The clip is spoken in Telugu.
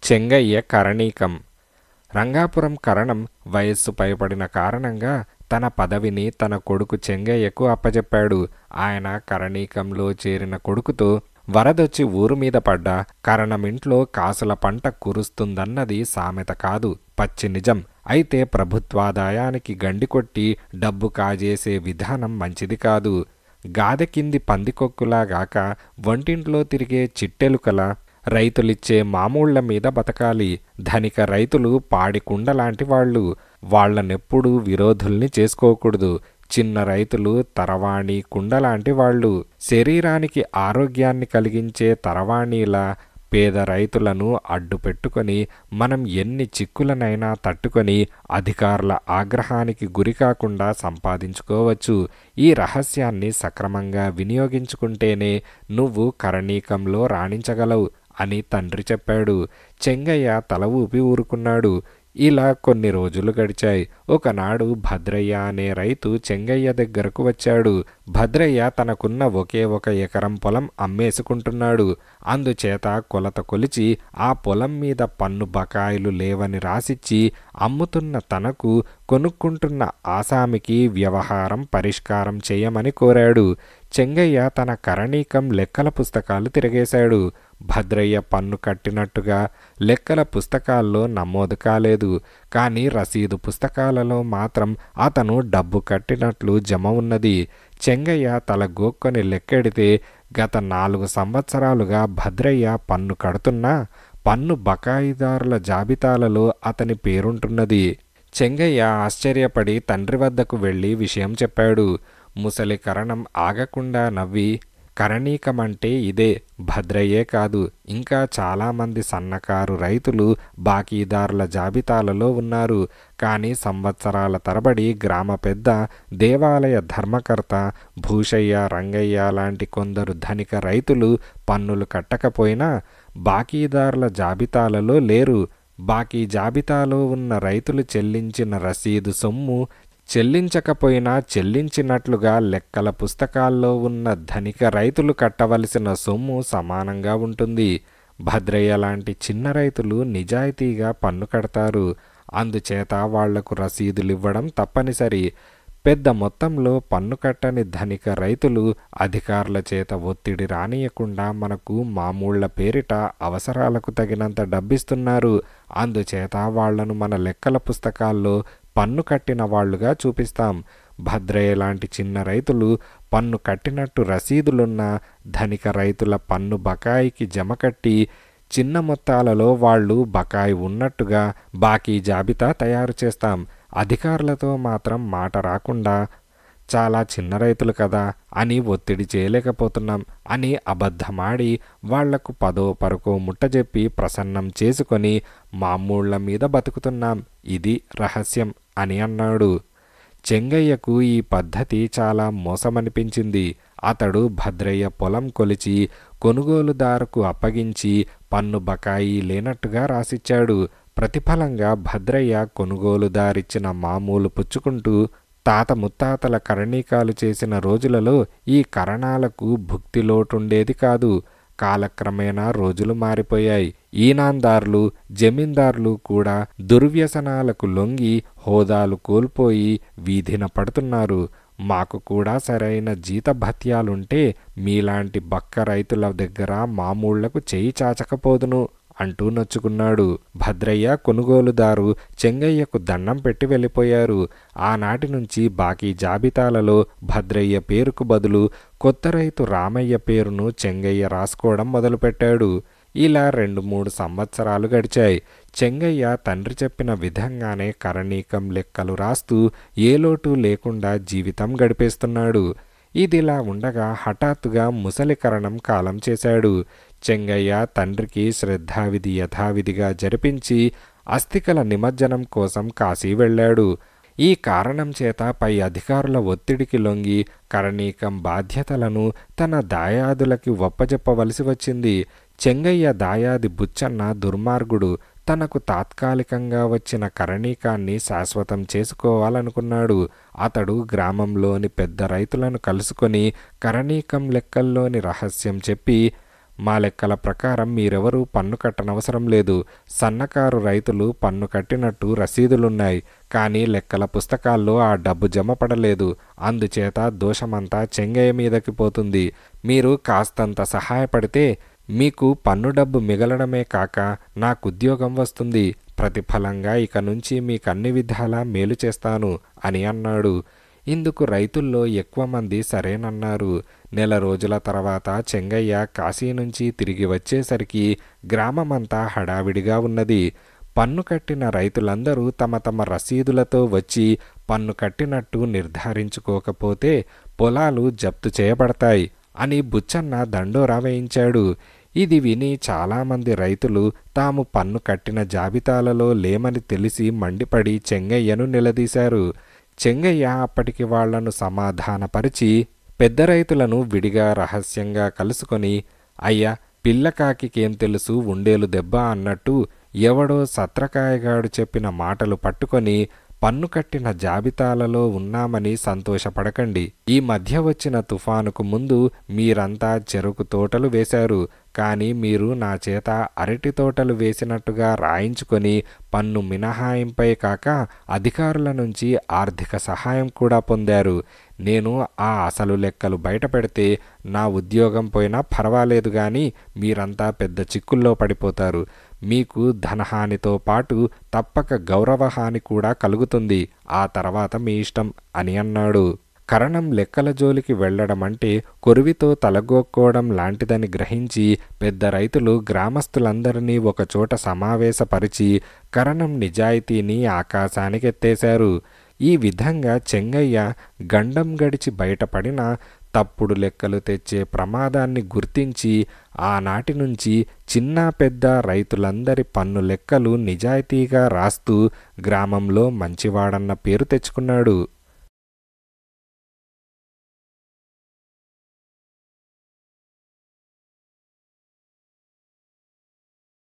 చెంగయ్య కరణీకం. రంగాపురం కరణం వయస్సు పైబడిన కారణంగా తన పదవిని తన కొడుకు చెంగయ్యకు అప్పజెప్పాడు. ఆయన కరణీకంలో చేరిన కొడుకుతో వరదొచ్చి ఊరు మీద పడ్డా కరణమింట్లో కాసుల పంట కురుస్తుందన్నది సామెత కాదు, పచ్చి నిజం. అయితే ప్రభుత్వాదాయానికి గండికొట్టి డబ్బు కాజేసే విధానం మంచిది కాదు. గాదె కింది పందికొక్కులాగాక వంటింట్లో తిరిగే చిట్టెలుకల రైతులిచ్చే మామూళ్ల మీద బతకాలి. ధనిక రైతులు పాడికుండలాంటి వాళ్ళు. వాళ్లనెప్పుడూ విరోధుల్ని చేసుకోకూడదు. చిన్న రైతులు తరవాణి కుండలాంటి వాళ్ళు. శరీరానికి ఆరోగ్యాన్ని కలిగించే తరవాణీలా పేద రైతులను అడ్డు పెట్టుకొని మనం ఎన్ని చిక్కులనైనా తట్టుకొని అధికారుల ఆగ్రహానికి గురికాకుండా సంపాదించుకోవచ్చు. ఈ రహస్యాన్ని సక్రమంగా వినియోగించుకుంటేనే నువ్వు కరణీకంలో రాణించగలవు అని తండ్రి చెప్పాడు. చెంగయ్య తల ఊపి ఊరుకున్నాడు. ఇలా కొన్ని రోజులు గడిచాయి. ఒకనాడు భద్రయ్య అనే రైతు చెంగయ్య దగ్గరకు వచ్చాడు. భద్రయ్య తనకున్న ఒకే ఒక ఎకరం పొలం అమ్మేసుకుంటున్నాడు. అందుచేత కొలత కొలిచి ఆ పొలం మీద పన్ను బకాయిలు లేవని రాసిచ్చి అమ్ముతున్న తనకు కొనుక్కుంటున్న ఆసామికి వ్యవహారం పరిష్కారం చేయమని కోరాడు. చెంగయ్య తన కరణీకం లెక్కల పుస్తకాలు తిరగేశాడు. భద్రయ్య పన్ను కట్టినట్టుగా లెక్కల పుస్తకాల్లో నమోదు కాలేదు. కానీ రసీదు పుస్తకాలలో మాత్రం అతను డబ్బు కట్టినట్లు జమ ఉన్నది. చెంగయ్య తల గోక్కొని లెక్కెడితే గత 4 సంవత్సరాలుగా భద్రయ్య పన్ను కడుతున్నా పన్ను బకాయిదారుల జాబితాలలో అతని పేరుంటున్నది. చెంగయ్య ఆశ్చర్యపడి తండ్రి వద్దకు వెళ్ళి విషయం చెప్పాడు. ముసలి కరణం ఆగకుండా నవ్వి, కరణీకమంటే ఇదే, భద్రయ్యే కాదు ఇంకా చాలామంది సన్నకారు రైతులు బాకీదారుల జాబితాలలో ఉన్నారు. కానీ సంవత్సరాల తరబడి గ్రామ పెద్ద, దేవాలయ ధర్మకర్త, భూషయ్య, రంగయ్య లాంటి కొందరు ధనిక రైతులు పన్నులు కట్టకపోయినా బాకీదారుల జాబితాలలో లేరు. బాకీ జాబితాలో ఉన్న రైతులు చెల్లించిన రసీదు సొమ్ము చెల్లించకపోయినా చెల్లించినట్లుగా లెక్కల పుస్తకాల్లో ఉన్న ధనిక రైతులు కట్టవలసిన సొమ్ము సమానంగా ఉంటుంది. భద్రయ్య లాంటి చిన్న రైతులు నిజాయితీగా పన్ను కడతారు. అందుచేత వాళ్లకు రసీదులివ్వడం తప్పనిసరి. పెద్ద మొత్తంలో పన్ను కట్టని ధనిక రైతులు అధికారుల చేత ఒత్తిడి రానియకుండా మనకు మామూళ్ల పేరిట అవసరాలకు తగినంత డబ్బిస్తున్నారు. అందుచేత వాళ్లను మన లెక్కల పుస్తకాల్లో పన్ను కట్టిన వాళ్లుగా చూపిస్తాం. భద్రయ్య లాంటి చిన్న రైతులు పన్ను కట్టినట్టు రసీదులున్న ధనిక రైతుల పన్ను బకాయికి జమ కట్టి చిన్న మొత్తాలలో వాళ్ళు బకాయి ఉన్నట్టుగా బాకీ జాబితా తయారు చేస్తాం. అధికారులతో మాత్రం మాట రాకుండా చాలా చిన్న రైతులు కదా అని ఒత్తిడి చేయలేకపోతున్నాం అని అబద్ధమాడి వాళ్లకు 10ో 11 ముట్టజెప్పి ప్రసన్నం చేసుకొని మామూళ్ల మీద బతుకుతున్నాం. ఇది రహస్యం అని అన్నాడు. చెంగయ్యకు ఈ పద్ధతి చాలా మోసమనిపించింది. అతడు భద్రయ్య పొలం కొలిచి కొనుగోలుదారుకు అప్పగించి పన్ను బకాయి లేనట్టుగా రాసిచ్చాడు. ప్రతిఫలంగా భద్రయ్య కొనుగోలుదారిచ్చిన మామూలు పుచ్చుకుంటూ తాత ముత్తాతల కరణీకాలు చేసిన రోజులలో ఈ కరణాలకు భుక్తి లోటుండేది కాదు. కాలక్రమేణా రోజులు మారిపోయాయి. ఈనాందార్లు, జమీందార్లు కూడా దుర్వ్యసనాలకు లొంగి హోదాలు కోల్పోయి వీధిన పడుతున్నారు. మాకు కూడా సరైన జీతభత్యాలుంటే మీలాంటి బక్క రైతుల దగ్గర మామూళ్లకు చేయి చాచకపోదును అంటూ నొచ్చుకున్నాడు. భద్రయ్య, కొనుగోలుదారు చెంగయ్యకు దండం పెట్టి వెళ్ళిపోయారు. ఆనాటి నుంచి బాకీ జాబితాలలో భద్రయ్య పేరుకు బదులు కొత్త రైతు రామయ్య పేరును చెంగయ్య రాసుకోవడం మొదలుపెట్టాడు. ఇలా 2-3 సంవత్సరాలు గడిచాయి. చెంగయ్య తండ్రి చెప్పిన విధంగానే కరణీకం లెక్కలు రాస్తూ ఏ లోటు లేకుండా జీవితం గడిపేస్తున్నాడు. ఇదిలా ఉండగా హఠాత్తుగా ముసలి కరణం కాలం చేశాడు. చెంగయ్య తండ్రికి శ్రద్ధావిధి యథావిధిగా జరిపించి అస్థికల నిమజ్జనం కోసం కాశీ వెళ్ళాడు. ఈ కారణం చేత పై అధికారుల ఒత్తిడికి లొంగి కరణీకం బాధ్యతలను తన దాయాదులకి ఒప్పజెప్పవలసి వచ్చింది. చెంగయ్య దాయాది బుచ్చన్న దుర్మార్గుడు. తనకు తాత్కాలికంగా వచ్చిన కరణీకాన్ని శాశ్వతం చేసుకోవాలనుకున్నాడు. అతడు గ్రామంలోని పెద్ద రైతులను కలుసుకొని కరణీకం లెక్కల్లోని రహస్యం చెప్పి మా లెక్కల ప్రకారం మీరెవరూ పన్ను కట్టనవసరం లేదు. సన్నకారు రైతులు పన్ను కట్టినట్టు రసీదులున్నాయి, కానీ లెక్కల పుస్తకాల్లో ఆ డబ్బు జమపడలేదు. అందుచేత దోషమంతా చెంగయ్య మీదకి పోతుంది. మీరు కాస్తంత సహాయపడితే మీకు పన్ను డబ్బు మిగలడమే కాక నాకుద్యోగం వస్తుంది. ప్రతిఫలంగా ఇక నుంచి మీకన్ని విధాలా మేలు చేస్తాను అని అన్నాడు. ఇందుకు రైతుల్లో ఎక్కువ మంది సరేనన్నారు. నెల రోజుల తర్వాత చెంగయ్య కాశీ నుంచి తిరిగి వచ్చేసరికి గ్రామమంతా హడావిడిగా ఉన్నది. పన్ను కట్టిన రైతులందరూ తమ తమ రసీదులతో వచ్చి పన్ను కట్టినట్టు నిర్ధారించుకోకపోతే పొలాలు జప్తు చేయబడతాయి అని బుచ్చన్న దండోరా వేయించాడు. ఇది విని చాలామంది రైతులు తాము పన్ను కట్టిన జాబితాలలో లేమని తెలిసి మండిపడి చెంగయ్యను నిలదీశారు. చెంగయ్య అప్పటికి వాళ్లను సమాధానపరిచి పెద్ద రైతులను విడిగా రహస్యంగా కలుసుకొని, అయ్యా, పిల్లకాకికేం తెలుసు ఉండేలు దెబ్బ అన్నట్టు ఎవడో సత్రకాయగాడు చెప్పిన మాటలు పట్టుకొని పన్ను కట్టిన జాబితాలలో ఉన్నామని సంతోషపడకండి. ఈ మధ్య వచ్చిన తుఫానుకు ముందు మీరంతా చెరుకు తోటలు వేశారు, కానీ మీరు నా చేత అరటి తోటలు వేసినట్టుగా రాయించుకొని పన్ను మినహాయింపై కాక అధికారుల నుంచి ఆర్థిక సహాయం కూడా పొందారు. నేను ఆ అసలు లెక్కలు బయట పెడితే నా ఉద్యోగం పోయినా పర్వాలేదు, కానీ మీరంతా పెద్ద చిక్కుల్లో పడిపోతారు. మీకు ధనహానితో పాటు తప్పక గౌరవహాని కూడా కలుగుతుంది. ఆ తర్వాత మీ ఇష్టం అని అన్నాడు. కరణం లెక్కల జోలికి వెళ్లడమంటే కొరివితో తలగొక్కోవడం లాంటిదని గ్రహించి పెద్ద రైతులు గ్రామస్తులందరినీ ఒకచోట సమావేశపరిచి కరణం నిజాయితీని ఆకాశానికెత్తేశారు. ఈ విధంగా చెంగయ్య గండం గడిచి బయటపడిన తప్పుడు లెక్కలు తెచ్చే ప్రమాదాన్ని గుర్తించి ఆనాటి నుంచి చిన్న పెద్ద రైతులందరి పన్ను లెక్కలు నిజాయితీగా రాస్తూ గ్రామంలో మంచివాడన్న పేరు తెచ్చుకున్నాడు.